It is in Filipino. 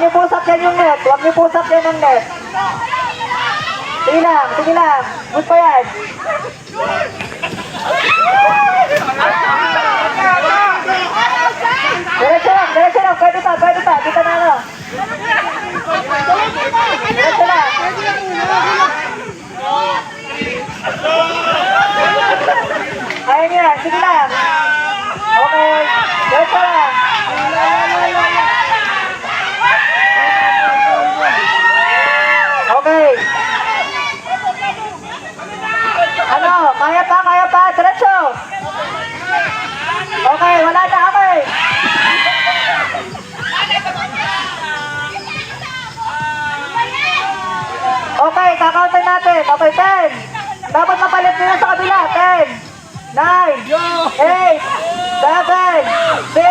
niyo pusap yan yung net. Huwag niyo pusap yan ang net. Sige lang, sige lang. Good pa yan. Diretso lang. Pwede pa. Dito na ano. Diretso lang. Ayaw niyo yan, sige lang. Okay, diretso lang. Okay. Ano, kaya pa, diretso. Okay, wala na, okay. Okay, kakauntin natin. Okay, 10. Dapat mapalit nila sa kabila. 10, 9, 8, 7, 6,